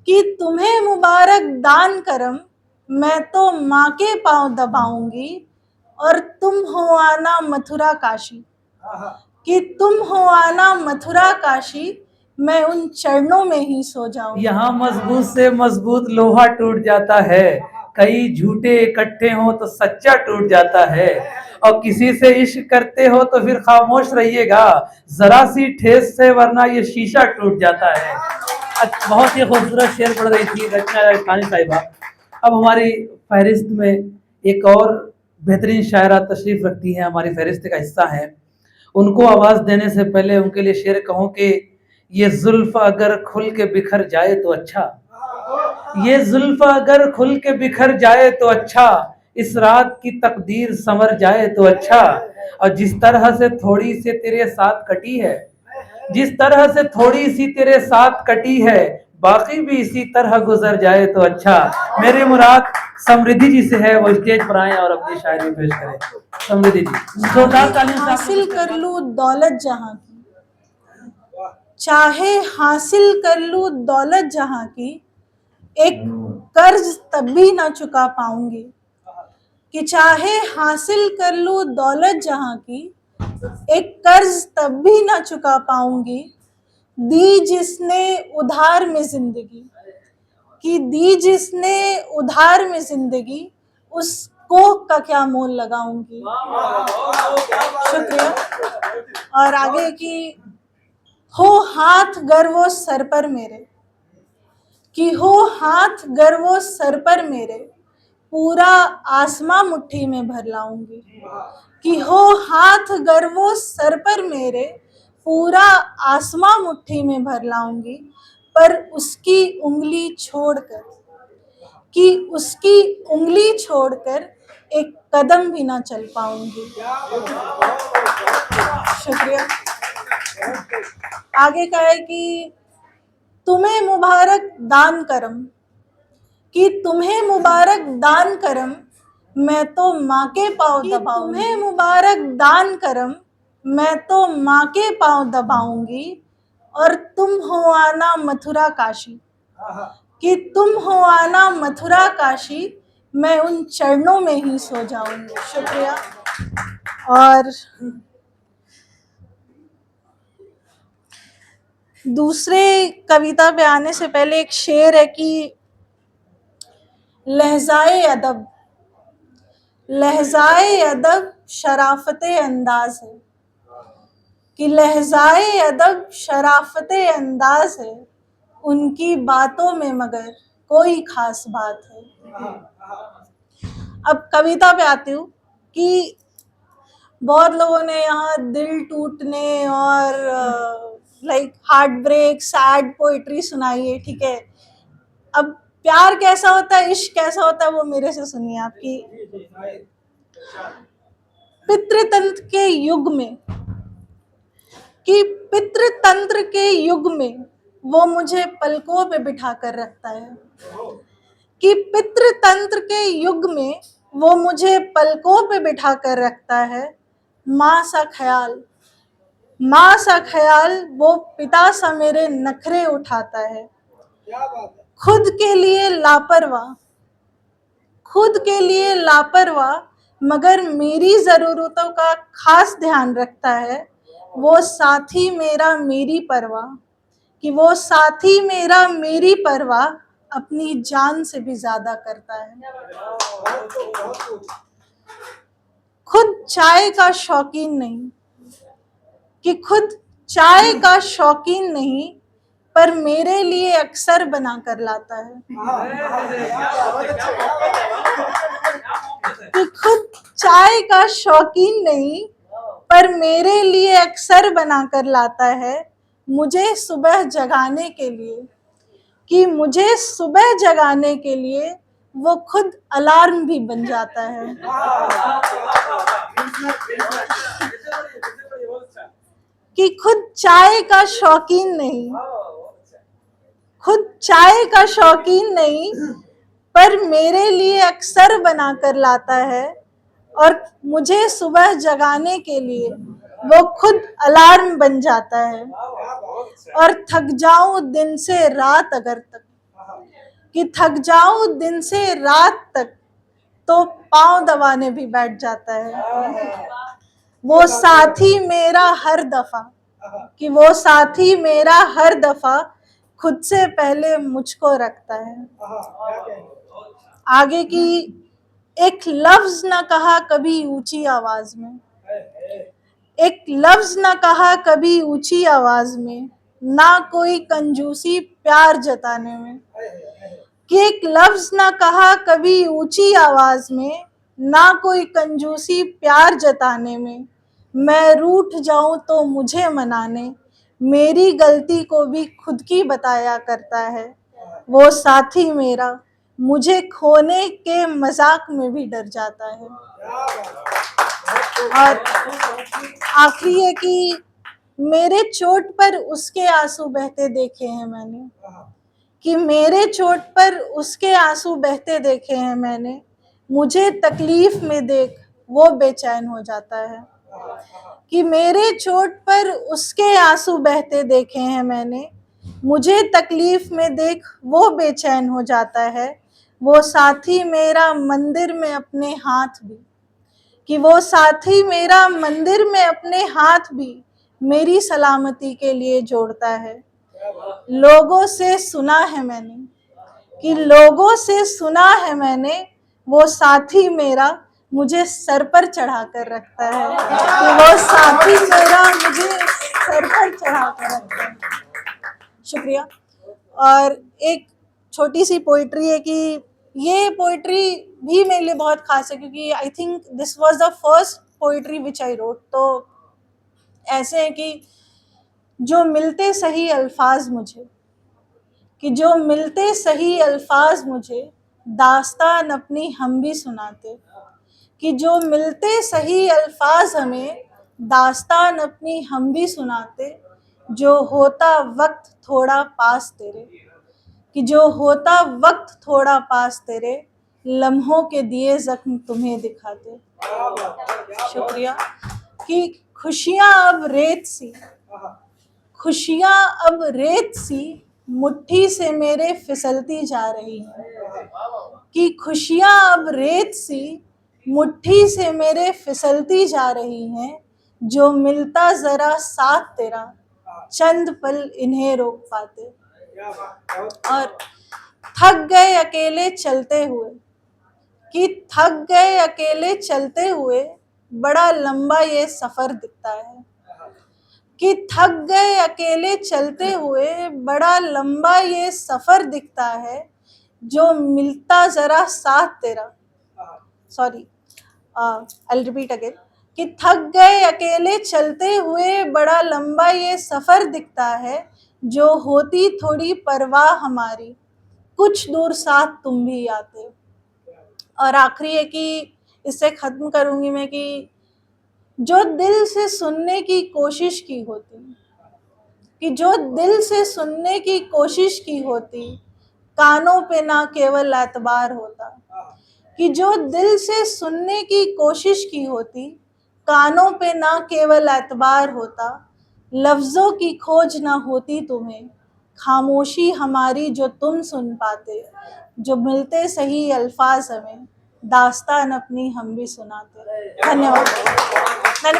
कि तुम्हें मुबारक दान करम, मैं तो माँ के पांव दबाऊंगी और तुम हो आना मथुरा काशी। कि तुम हो आना मथुरा काशी, मैं उन चरणों में ही सो जाऊं। यहाँ मजबूत से मजबूत लोहा टूट जाता है, कई झूठे इकट्ठे हो तो सच्चा टूट जाता है, और किसी से इश्क करते हो तो फिर खामोश रहिएगा, जरा सी ठेस से वरना ये शीशा टूट जाता है। बहुत ही खूबसूरत शेर पढ़ रही थी रचना खानी साहिबा। अब हमारी फहरिस्त में एक और बेहतरीन शायरा तशरीफ रखती है, हमारी फहरिस्त का हिस्सा है। उनको आवाज देने से पहले उनके लिए शेर कहूं कि ये जुल्फ अगर खुल के बिखर जाए तो अच्छा, ये जुल्फ अगर खुल के बिखर जाए तो अच्छा, इस रात की तकदीर संवर जाए तो अच्छा, और जिस तरह से थोड़ी सी तेरे साथ कटी है, जिस तरह से थोड़ी सी तेरे साथ कटी है, बाकी भी इसी तरह गुजर जाए तो अच्छा। मेरी मुराद समृद्धि जी से है, वो स्टेज पर आए और अपनी शायरी पेश करें। समृद्धि जी जोरदार तालियों से हासिल कर लूं दौलत जहां की, चाहे हासिल कर लूं दौलत जहां की, एक कर्ज तब भी ना चुका पाऊंगी। कि चाहे हासिल कर लूं दौलत जहां की, एक कर्ज तब भी ना चुका पाऊंगी। दी जिसने उधार में जिंदगी, कि दी जिसने उधार में जिंदगी, उसको का क्या मोल लगाऊंगी। शुक्रिया। और आगे की, हो हाथ गर वो सर पर मेरे, कि हो हाथ गर वो सर पर मेरे, पूरा आसमां मुट्ठी में भर लाऊंगी। कि हो हाथ गर वो सर पर मेरे, पूरा आसमां मुट्ठी में भर लाऊंगी। पर उसकी उंगली छोड़कर, कि उसकी उंगली छोड़कर एक कदम भी ना चल पाऊंगी। शुक्रिया। आगे का है कि तुम्हें मुबारक दान करम, कि तुम्हें मुबारक दान करम, मैं तो माँ के पाँव दबाऊंगी। तुम्हें मुबारक दान करम, मैं तो माँ के पाँव दबाऊंगी और तुम हो आना मथुरा काशी। कि तुम हो आना मथुरा काशी, मैं उन चरणों में ही सो जाऊंगी। शुक्रिया। और दूसरे कविता पे आने से पहले एक शेर है कि लहजाए अदब, लहजाए अदब शराफते अंदाज है। कि लहजाए अदब शराफते अंदाज है, उनकी बातों में मगर कोई खास बात है। अब कविता पे आती हूँ कि बहुत लोगों ने यहाँ दिल टूटने और like heartbreak sad poetry सुनाई है, ठीक है। अब प्यार कैसा होता है, इश्क कैसा होता है, वो मेरे से सुनिए। आपकी पितृतंत्र के युग में, कि पितृतंत्र के युग में वो मुझे पलकों पे बिठा कर रखता है। कि पितृतंत्र के युग में वो मुझे पलकों पे बिठा कर रखता है। माँ सा ख्याल, माँ सा ख्याल, वो पिता सा मेरे नखरे उठाता है। खुद के लिए लापरवाह, खुद के लिए लापरवाह, मगर मेरी जरूरतों का खास ध्यान रखता है। वो साथी मेरा मेरी परवाह, कि वो साथी मेरा मेरी परवाह अपनी जान से भी ज्यादा करता है। खुद चाय का शौकीन नहीं, कि खुद चाय का शौकीन नहीं, पर मेरे लिए अक्सर बना कर लाता है। कि खुद चाय का शौकीन नहीं, पर मेरे लिए अक्सर बना कर लाता है। मुझे सुबह जगाने के लिए, कि मुझे सुबह जगाने के लिए वो खुद अलार्म भी बन जाता है। कि खुद चाय का शौकीन नहीं, खुद चाय का शौकीन नहीं, पर मेरे लिए अक्सर बना कर लाता है। और मुझे सुबह जगाने के लिए वो खुद अलार्म बन जाता है। और थक जाऊं दिन से रात अगर तक, कि थक जाऊं दिन से रात तक तो पांव दबाने भी बैठ जाता है। वो साथी मेरा हर दफा, कि वो साथी मेरा हर दफा खुद से पहले मुझको रखता है। आगे की, एक लफ्ज ना कहा कभी ऊंची आवाज में, एक लफ्ज ना कहा कभी ऊंची आवाज में, ना कोई कंजूसी प्यार जताने में। कि एक लफ्ज ना कहा कभी ऊंची आवाज में, ना कोई कंजूसी प्यार जताने में। मैं रूठ जाऊं तो मुझे मनाने, मेरी गलती को भी खुद की बताया करता है। वो साथी मेरा मुझे खोने के मजाक में भी डर जाता है। और आखिरी है कि मेरे चोट पर उसके आंसू बहते देखे हैं मैंने, कि मेरे चोट पर उसके आंसू बहते देखे हैं मैंने। मुझे तकलीफ में देख वो बेचैन हो जाता है। कि मेरे चोट पर उसके आंसू बहते देखे हैं मैंने, मुझे तकलीफ में देख वो बेचैन हो जाता है। वो साथी मेरा मंदिर में अपने हाथ भी, कि वो साथी मेरा मंदिर में अपने हाथ भी मेरी सलामती के लिए जोड़ता है। लोगों से सुना है मैंने, कि लोगों से सुना है मैंने, वो साथी मेरा मुझे सर पर चढ़ा कर रखता है। कि वो साथी मेरा मुझे सर पर चढ़ा कर रखता है। शुक्रिया। और एक छोटी सी पोइट्री है कि ये पोइट्री भी मेरे लिए बहुत खास है, क्योंकि I think this was the first poetry which I wrote. तो ऐसे है कि जो मिलते सही अल्फाज मुझे, कि जो मिलते सही अल्फाज मुझे दास्तान अपनी हम भी सुनाते। कि जो मिलते सही अल्फाज हमें दास्तान अपनी हम भी सुनाते। जो होता वक्त थोड़ा पास तेरे, कि जो होता वक्त थोड़ा पास तेरे, लम्हों के दिए जख्म तुम्हें दिखाते। शुक्रिया। कि खुशियाँ अब रेत सी, खुशियाँ अब रेत सी मुट्ठी से मेरे फिसलती जा रही हैं। कि खुशियाँ अब रेत सी मुट्ठी से मेरे फिसलती जा रही हैं। जो मिलता जरा साथ तेरा चंद पल इन्हें रोक पाते। और थक गए अकेले चलते हुए, कि थक गए अकेले चलते हुए बड़ा लंबा ये सफर दिखता है। कि थक गए अकेले चलते हुए बड़ा लंबा ये सफर दिखता है। जो मिलता जरा साथ तेरा, सॉरी आई रिपीट अगेन, कि थक गए अकेले चलते हुए बड़ा लंबा ये सफर दिखता है। जो होती थोड़ी परवाह हमारी कुछ दूर साथ तुम भी आते। और आखिरी है कि इससे खत्म करूंगी मैं, कि जो दिल से सुनने की कोशिश की होती, कि जो दिल से सुनने की कोशिश की होती, कानों पे ना केवल एतबार होता। कि जो दिल से सुनने की कोशिश की होती, कानों पे ना केवल एतबार होता। लफ्ज़ों की खोज ना होती तुम्हें, खामोशी हमारी जो तुम सुन पाते। जो मिलते सही अल्फाज हमें दास्तान अपनी हम भी सुनाते। धन्यवाद। मैंने